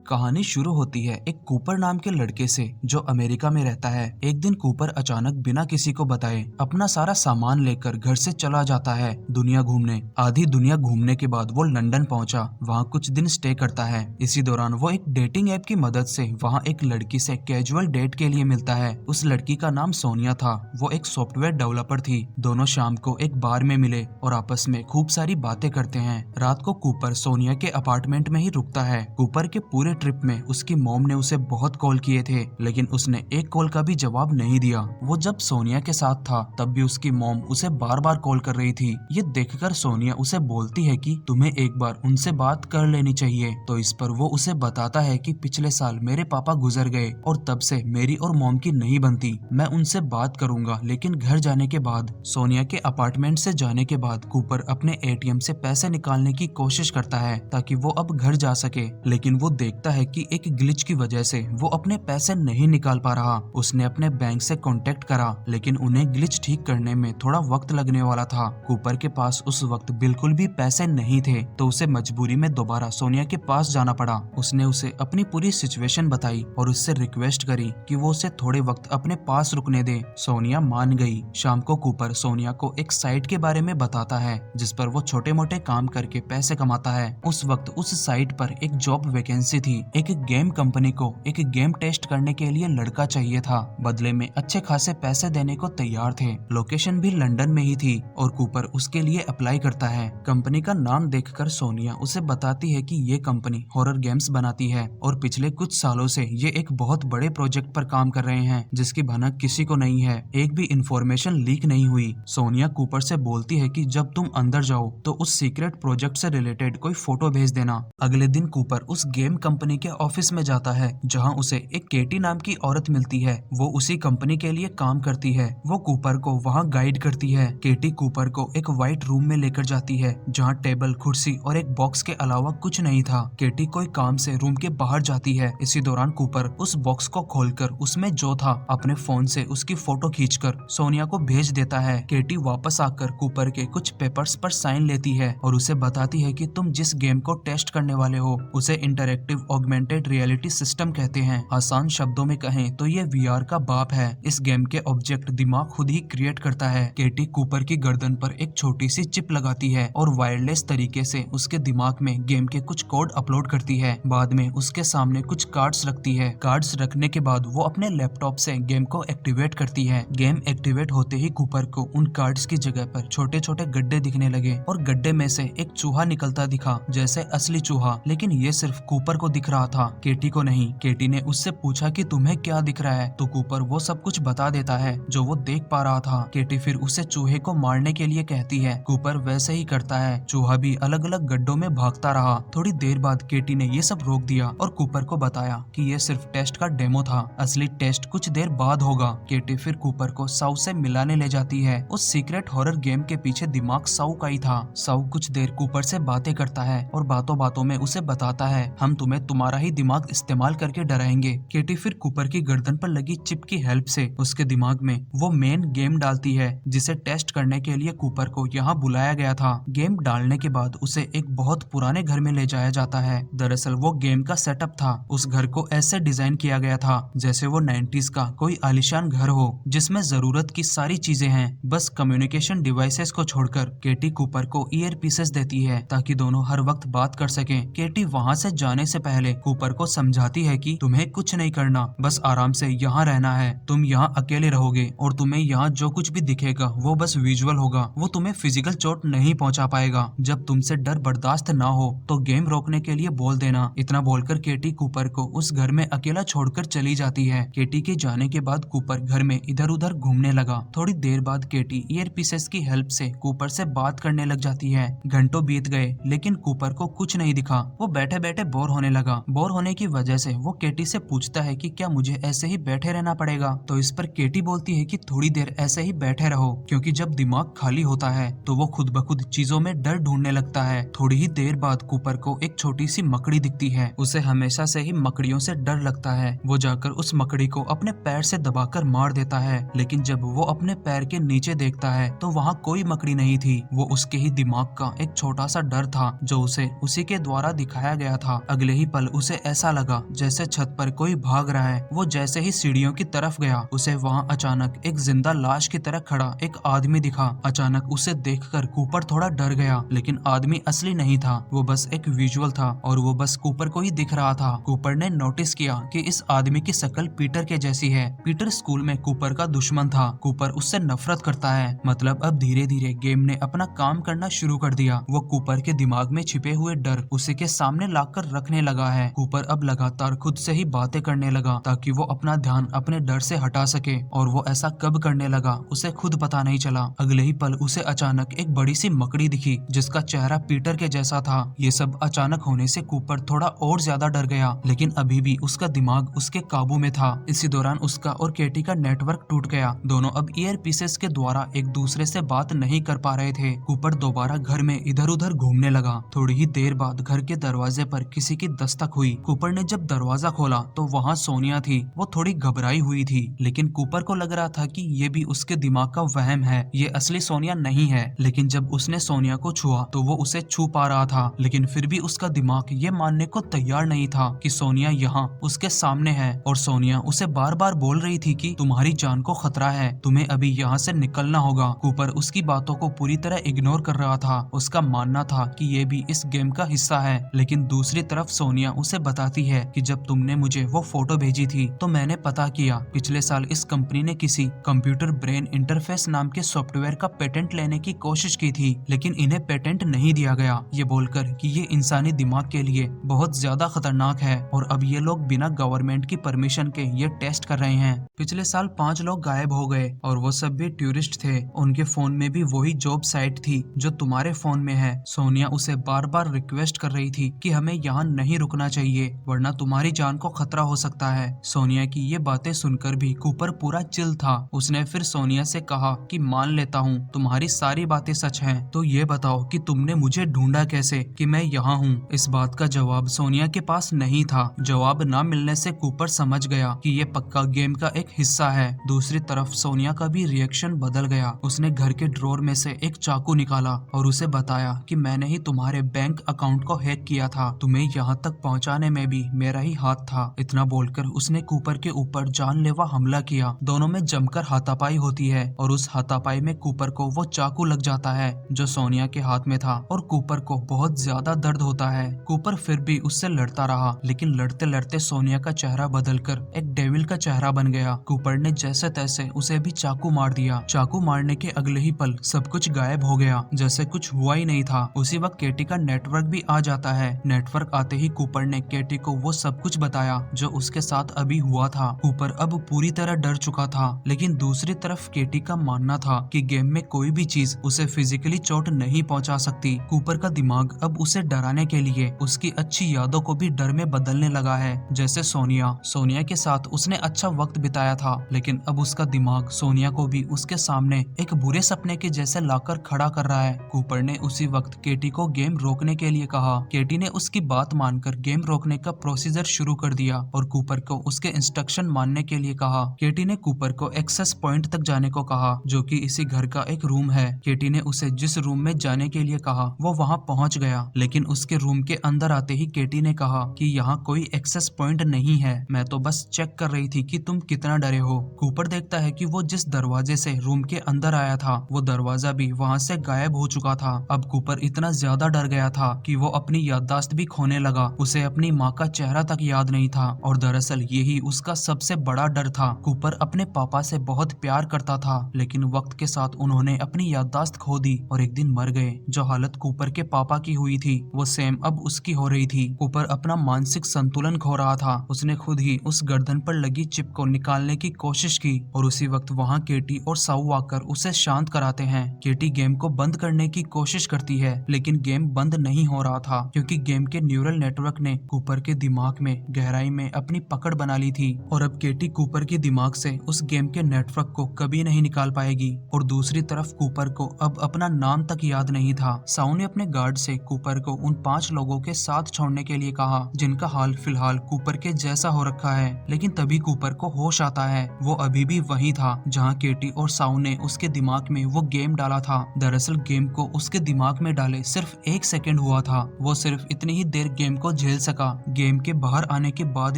कहानी शुरू होती है एक कूपर नाम के लड़के से जो अमेरिका में रहता है। एक दिन कूपर अचानक बिना किसी को बताए अपना सारा सामान लेकर घर से चला जाता है दुनिया घूमने। आधी दुनिया घूमने के बाद वो लंदन पहुंचा, वहाँ कुछ दिन स्टे करता है। इसी दौरान वो एक डेटिंग ऐप की मदद से वहाँ एक लड़की से कैजुअल डेट के लिए मिलता है। उस लड़की का नाम सोनिया था। वो एक सॉफ्टवेयर डेवलपर थी। दोनों शाम को एक बार में मिले और आपस में खूब सारी बातें करते हैं। रात को कूपर सोनिया के अपार्टमेंट में ही रुकता है। कूपर के पूरे ट्रिप में उसकी मॉम ने उसे बहुत कॉल किए थे, लेकिन उसने एक कॉल का भी जवाब नहीं दिया। वो जब सोनिया के साथ था तब भी उसकी मॉम उसे बार बार कॉल कर रही थी। ये देखकर सोनिया उसे बोलती है कि तुम्हें एक बार उनसे बात कर लेनी चाहिए। तो इस पर वो उसे बताता है कि पिछले साल मेरे पापा गुजर गए और तब से मेरी और मॉम की नहीं बनती। मैं उनसे बात करूंगा, लेकिन घर जाने के बाद। सोनिया के अपार्टमेंट से जाने के बाद कूपर अपने एटीएम से पैसे निकालने की कोशिश करता है ताकि वो अब घर जा सके, लेकिन वो देखता है कि एक ग्लिच की वजह से वो अपने पैसे नहीं निकाल पा रहा। उसने अपने बैंक से कांटेक्ट करा, लेकिन उन्हें ग्लिच ठीक करने में थोड़ा वक्त लगने वाला था। कूपर के पास उस वक्त बिल्कुल भी पैसे नहीं थे, तो उसे मजबूरी में दोबारा सोनिया के पास जाना पड़ा। उसने उसे अपनी पूरी सिचुएशन बताई और उससे रिक्वेस्ट करी कि वो उसे थोड़े वक्त अपने पास रुकने दे। सोनिया मान गई। शाम को कूपर सोनिया को एक साइट के बारे में बताता है जिस पर वो छोटे मोटे काम करके पैसे कमाता है। उस वक्त उस साइट पर एक जॉब वैकेंसी थी। एक गेम कंपनी को एक गेम टेस्ट करने के लिए लड़का चाहिए था। बदले में अच्छे खासे पैसे देने को तैयार थे। लोकेशन भी लंदन में ही थी और कूपर उसके लिए अप्लाई करता है। कंपनी का नाम देखकर सोनिया उसे बताती है कि ये कंपनी हॉरर गेम्स बनाती है और पिछले कुछ सालों से ये एक बहुत बड़े प्रोजेक्ट पर काम कर रहे हैं जिसकी भनक किसी को नहीं है। एक भी इंफॉर्मेशन लीक नहीं हुई। सोनिया कूपर से बोलती है कि जब तुम अंदर जाओ तो उस सीक्रेट प्रोजेक्ट से रिलेटेड कोई फोटो भेज देना। अगले दिन कूपर उस गेम कंपनी के ऑफिस में जाता है जहां उसे एक केटी नाम की औरत मिलती है। वो उसी कंपनी के लिए काम करती है। वो कूपर को वहां गाइड करती है। केटी कूपर को एक व्हाइट रूम में लेकर जाती है जहां टेबल, कुर्सी और एक बॉक्स के अलावा कुछ नहीं था। केटी कोई काम से रूम के बाहर जाती है। इसी दौरान कूपर उस बॉक्स को खोलकर उसमें जो था अपने फोन से उसकी फोटो खींचकर सोनिया को भेज देता है। केटी वापस आकर कूपर के कुछ पेपर्स पर साइन लेती है और उसे बताती है कि तुम जिस गेम को टेस्ट करने वाले हो उसे इंटरैक्टिव ऑगमेंटेड रियलिटी सिस्टम कहते हैं। आसान शब्दों में कहें तो ये वीआर का बाप है। इस गेम के ऑब्जेक्ट दिमाग खुद ही क्रिएट करता है। केटी कूपर की गर्दन पर एक छोटी सी चिप लगाती है और वायरलेस तरीके से उसके दिमाग में गेम के कुछ कोड अपलोड करती है। बाद में उसके सामने कुछ कार्ड्स रखती है। कार्ड्स रखने के बाद वो अपने लैपटॉप से गेम को एक्टिवेट करती है। गेम एक्टिवेट होते ही कूपर को उन कार्ड्स की जगह पर छोटे छोटे गड्ढे दिखने लगे और गड्ढे में से एक चूहा निकलता दिखा जैसे असली चूहा, लेकिन ये सिर्फ कूपर को दिख रहा था, केटी को नहीं। केटी ने उससे पूछा कि तुम्हें क्या दिख रहा है, तो कूपर वो सब कुछ बता देता है जो वो देख पा रहा था। केटी फिर उसे चूहे को मारने के लिए कहती है। कूपर वैसे ही करता है। चूहा भी अलग अलग गड्ढों में भागता रहा। थोड़ी देर बाद केटी ने ये सब रोक दिया और कूपर को बताया कि ये सिर्फ टेस्ट का डेमो था, असली टेस्ट कुछ देर बाद होगा। केटी फिर कूपर को साउ से मिलाने ले जाती है। उस सीक्रेट हॉरर गेम के पीछे दिमाग साउ का ही था। साउ कुछ देर कूपर से बातें करता है और बातों बातों में उसे बताता है हम तुम्हें तुम्हारा ही दिमाग इस्तेमाल करके डराएंगे। केटी फिर कूपर की गर्दन पर लगी चिप की हेल्प से उसके दिमाग में वो मेन गेम डालती है जिसे टेस्ट करने के लिए कूपर को यहाँ बुलाया गया था। गेम डालने के बाद उसे एक बहुत पुराने घर में ले जाया जाता है। दरअसल वो गेम का सेटअप था। उस घर को ऐसे डिजाइन किया गया था जैसे वो 90s का कोई आलीशान घर हो जिसमें जरूरत की सारी चीजें हैं, बस कम्युनिकेशन डिवाइसेस को छोड़कर। केटी कूपर को ईयर पीसेस देती है ताकि दोनों हर वक्त बात कर सकें। केटी वहाँ से जाने से पहले कूपर को समझाती है कि तुम्हें कुछ नहीं करना, बस आराम से यहाँ रहना है। तुम यहाँ अकेले रहोगे और तुम्हें यहाँ जो कुछ भी दिखेगा वो बस विजुअल होगा, वो तुम्हें फिजिकल चोट नहीं पहुँचा पाएगा। जब तुमसे डर बर्दाश्त ना हो तो गेम रोकने के लिए बोल देना। इतना बोलकर केटी कूपर को उस घर में अकेला छोड़कर चली जाती है। केटी के जाने के बाद कूपर घर में इधर उधर घूमने लगा। थोड़ी देर बाद केटी ईयर पीसेस की हेल्प से कूपर से बात करने लग जाती है। घंटों बीत गए लेकिन कूपर को कुछ नहीं दिखा। वो बैठे बैठे बोर होने लगा। बोर होने की वजह से वो केटी से पूछता है कि क्या मुझे ऐसे ही बैठे रहना पड़ेगा। तो इस पर केटी बोलती है कि थोड़ी देर ऐसे ही बैठे रहो, क्योंकि जब दिमाग खाली होता है तो वो खुद ब खुद चीजों में डर ढूंढने लगता है। थोड़ी ही देर बाद कूपर को एक छोटी सी मकड़ी दिखती है। उसे हमेशा से ही मकड़ियों से डर लगता है। वो जाकर उस मकड़ी को अपने पैर से दबाकर मार देता है, लेकिन जब वो अपने पैर के नीचे देखता है तो वहाँ कोई मकड़ी नहीं थी। वो उसके ही दिमाग का एक छोटा सा डर था जो उसे उसी के द्वारा दिखाया गया था। अगले ही पल उसे ऐसा लगा जैसे छत पर कोई भाग रहा है। वो जैसे ही सीढ़ियों की तरफ गया, उसे वहाँ अचानक एक जिंदा लाश की तरह खड़ा एक आदमी दिखा। अचानक उसे देखकर कूपर थोड़ा डर गया, लेकिन आदमी असली नहीं था, वो बस एक विजुअल था और वो बस कूपर को ही दिख रहा था। कूपर ने नोटिस किया कि इस आदमी की शक्ल पीटर के जैसी है। पीटर स्कूल में कूपर का दुश्मन था। कूपर उससे नफरत करता है। मतलब अब धीरे धीरे गेम ने अपना काम करना शुरू कर दिया। वो कूपर के दिमाग में छिपे हुए डर उसी के सामने लाकर रखने लगा है। कूपर अब लगातार खुद से ही बातें करने लगा ताकि वो अपना ध्यान अपने डर से हटा सके, और वो ऐसा कब करने लगा उसे खुद पता नहीं चला। अगले ही पल उसे अचानक एक बड़ी सी मकड़ी दिखी जिसका चेहरा पीटर के जैसा था। ये सब अचानक होने से कूपर थोड़ा और ज्यादा डर गया, लेकिन अभी भी उसका दिमाग उसके काबू में था। इसी दौरान उसका और केटी का नेटवर्क टूट गया। दोनों अब ईयर पीसेस के द्वारा एक दूसरे से बात नहीं कर पा रहे थे। कूपर दोबारा घर में इधर उधर घूमने लगा। थोड़ी ही देर बाद घर के दरवाजे पर किसी की दस्तक हुई। कूपर ने जब दरवाजा खोला तो वहाँ सोनिया थी। वो थोड़ी घबराई हुई थी, लेकिन कूपर को लग रहा था कि ये भी उसके दिमाग का वहम है, ये असली सोनिया नहीं है। लेकिन जब उसने सोनिया को छुआ तो वो उसे छू पा रहा था, लेकिन फिर भी उसका दिमाग ये मानने को तैयार नहीं था कि सोनिया यहाँ उसके सामने है। और सोनिया उसे बार बार बोल रही थी कि तुम्हारी जान को खतरा है, तुम्हें अभी यहाँ से निकलना होगा। कूपर उसकी बातों को पूरी तरह इग्नोर कर रहा था। उसका मानना था कि ये भी इस गेम का हिस्सा है। लेकिन दूसरी तरफ सोनिया उसे बताती है कि जब तुमने मुझे वो फोटो भेजी थी तो मैंने पता किया, पिछले साल इस कंपनी ने किसी कंप्यूटर ब्रेन इंटरफेस नाम के सॉफ्टवेयर का पेटेंट लेने की कोशिश की थी, लेकिन इन्हें पेटेंट नहीं दिया गया, ये बोलकर कि ये इंसानी दिमाग के लिए बहुत ज्यादा खतरनाक है और अब ये लोग बिना गवर्नमेंट की परमिशन के ये टेस्ट कर रहे हैं। पिछले साल 5 लोग गायब हो गए और वो सब भी टूरिस्ट थे। उनके फोन में भी वही जॉब साइट थी जो तुम्हारे फोन में है। सोनिया उसे बार बार रिक्वेस्ट कर रही थी कि हमें यहाँ नहीं रुकना चाहिए, वरना तुम्हारी जान को खतरा हो सकता है। सोनिया की ये बातें सुनकर भी कूपर पूरा चिल था। उसने फिर सोनिया से कहा कि मान लेता हूँ तुम्हारी सारी बातें सच हैं, तो ये बताओ कि तुमने मुझे ढूंढा कैसे कि मैं यहाँ हूँ। इस बात का जवाब सोनिया के पास नहीं था। जवाब न मिलने से कूपर समझ गया कि ये पक्का गेम का एक हिस्सा है। दूसरी तरफ सोनिया का भी रिएक्शन बदल गया। उसने घर के ड्रॉर में से एक चाकू निकाला और उसे बताया कि मैंने ही तुम्हारे बैंक अकाउंट को हैक किया था, तुम्हें यहाँ तक पहुँचाने में भी मेरा ही हाथ था। इतना बोलकर उसने कूपर के ऊपर जानलेवा हमला किया। दोनों में जमकर हाथापाई होती है और उस हाथापाई में कूपर को वो चाकू लग जाता है जो सोनिया के हाथ में था और कूपर को बहुत ज्यादा दर्द होता है। कूपर फिर भी उससे लड़ता रहा, लेकिन लड़ते लड़ते सोनिया का चेहरा बदलकर एक डेविल का चेहरा बन गया। कूपर ने जैसे तैसे उसे भी चाकू मार दिया। चाकू मारने के अगले ही पल सब कुछ गायब हो गया, जैसे कुछ हुआ ही नहीं था। उसी वक्त केटी का नेटवर्क भी आ जाता है। नेटवर्क आते ही कूपर ने केटी को वो सब कुछ बताया जो उसके साथ अभी हुआ था। कूपर अब पूरी तरह डर चुका था, लेकिन दूसरी तरफ केटी का मानना था कि गेम में कोई भी चीज उसे फिजिकली चोट नहीं पहुंचा सकती। कूपर का दिमाग अब उसे डराने के लिए उसकी अच्छी यादों को भी डर में बदलने लगा है, जैसे सोनिया के साथ उसने अच्छा वक्त बिताया था, लेकिन अब उसका दिमाग सोनिया को भी उसके सामने एक बुरे सपने के जैसे लाकर खड़ा कर रहा है। कूपर ने उसी वक्त केटी को गेम रोकने के लिए कहा। केटी ने उसकी बात मानकर गेम रोकने का प्रोसीजर शुरू कर दिया और कूपर को उसके इंस्ट्रक्शन मानने के लिए कहा। केटी ने कूपर को एक्सेस पॉइंट तक जाने को कहा, जो कि इसी घर का एक रूम है। केटी ने उसे जिस रूम में जाने के लिए कहा वो वहाँ पहुँच गया, लेकिन उसके रूम के अंदर आते ही केटी ने कहा कि यहाँ कोई एक्सेस पॉइंट नहीं है, मैं तो बस चेक कर रही थी कि तुम कितना डरे हो। कूपर देखता है कि वो जिस दरवाजे से रूम के अंदर आया था वो दरवाजा भी वहाँ से गायब हो चुका था। अब कूपर इतना ज्यादा डर गया था कि वो अपनी याददाश्त भी खोने लगा। उसे अपनी माँ का चेहरा तक याद नहीं था और दरअसल यही उसका सबसे बड़ा डर था। कूपर अपने पापा से बहुत प्यार करता था, लेकिन वक्त के साथ उन्होंने अपनी याददाश्त खो दी और एक दिन मर गए। जो हालत कूपर के पापा की हुई थी वो सेम अब उसकी हो रही थी। कूपर अपना मानसिक संतुलन खो रहा था। उसने खुद ही उस गर्दन पर लगी चिप को निकालने की कोशिश की और उसी वक्त वहाँ केटी और साउ आकर उसे शांत कराते हैं। केटी गेम को बंद करने की कोशिश करती है, लेकिन गेम बंद नहीं हो रहा था क्योंकि गेम के न्यूरल नेटवर्क ने कूपर के दिमाग में गहराई में अपनी पकड़ बना ली थी और अब केटी कूपर के दिमाग से उस गेम के नेटवर्क को कभी नहीं निकाल पाएगी। और दूसरी तरफ कूपर को अब अपना नाम तक याद नहीं था। साउ ने अपने गार्ड से कूपर को उन 5 लोगों के साथ छोड़ने के लिए कहा जिनका हाल फिलहाल कूपर के जैसा हो रखा है, लेकिन तभी कूपर को होश आता है। वो अभी भी वही था जहाँ केटी और साउ ने उसके दिमाग में वो गेम डाला था। दरअसल गेम को उसके दिमाग में डाले सिर्फ 1 सेकंड हुआ था। वो सिर्फ इतनी ही देर गेम को झेल सका। गेम के बाहर आने के बाद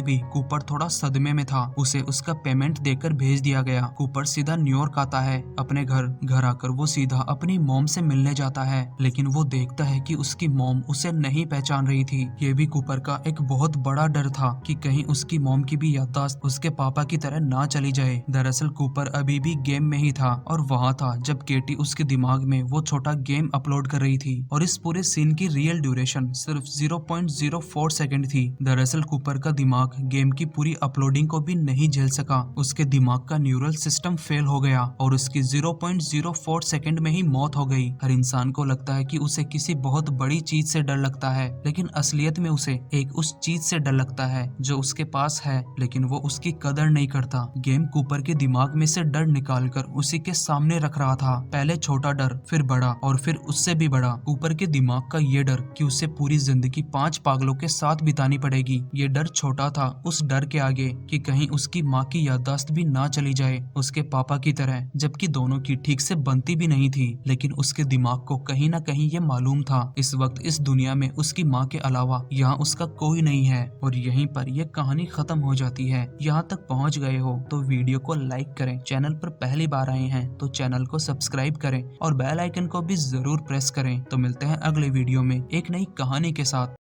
भी कूपर थोड़ा सदमे में था। उसे उसका पेमेंट देकर भेज दिया गया। कूपर सीधा न्यूयॉर्क आता है अपने घर आकर वो सीधा अपनी मॉम से मिलने जाता है, लेकिन वो देखता है कि उसकी मॉम उसे नहीं पहचान रही थी। ये भी कूपर का एक बहुत बड़ा डर था कि कहीं उसकी मॉम की भी याददाश्त उसके पापा की तरह ना चली जाए। दरअसल कूपर अभी भी गेम में ही था और वहाँ था जब केटी उसके दिमाग में वो छोटा गेम अपलोड कर रही थी और इस पूरे सीन की रियल ड्यूरेशन सिर्फ 0.04 सेकंड थी। दरअसल कूपर का दिमाग गेम की पूरी अपलोडिंग को भी नहीं झेल सका। उसके दिमाग का न्यूरल सिस्टम फेल हो गया और उसकी 0.04 सेकंड में ही मौत हो गई। हर इंसान को लगता है कि उसे किसी बहुत बड़ी चीज से डर लगता है, लेकिन असलियत में उसे एक उस चीज से डर लगता है जो उसके पास है, लेकिन वो उसकी कदर नहीं करता। गेम कूपर के दिमाग में से डर निकालकर उसी के सामने रख रहा था। पहले छोटा डर, फिर बड़ा और फिर उससे भी बड़ा। कूपर के दिमाग का ये डर कि उसे पूरी जिंदगी 5 पागलों के साथ बितानी पड़ेगी। ये डर छोटा था उस डर के आगे कि कहीं उसकी माँ की याददाश्त भी ना चली जाए उसके पापा की तरह, जबकि दोनों की ठीक से बनती भी नहीं थी। लेकिन उसके दिमाग को कहीं ना कहीं ये मालूम था इस वक्त इस दुनिया में उसकी माँ के अलावा यहाँ उसका कोई नहीं है। और यहीं पर यह कहानी खत्म हो जाती है। यहाँ तक पहुँच गए हो तो वीडियो को लाइक करें, चैनल पर पहली बार आए हैं तो चैनल को सब्सक्राइब करें और बेल आइकन को भी जरूर प्रेस करें। तो मिलते हैं अगले वीडियो में एक नई कहानी के साथ।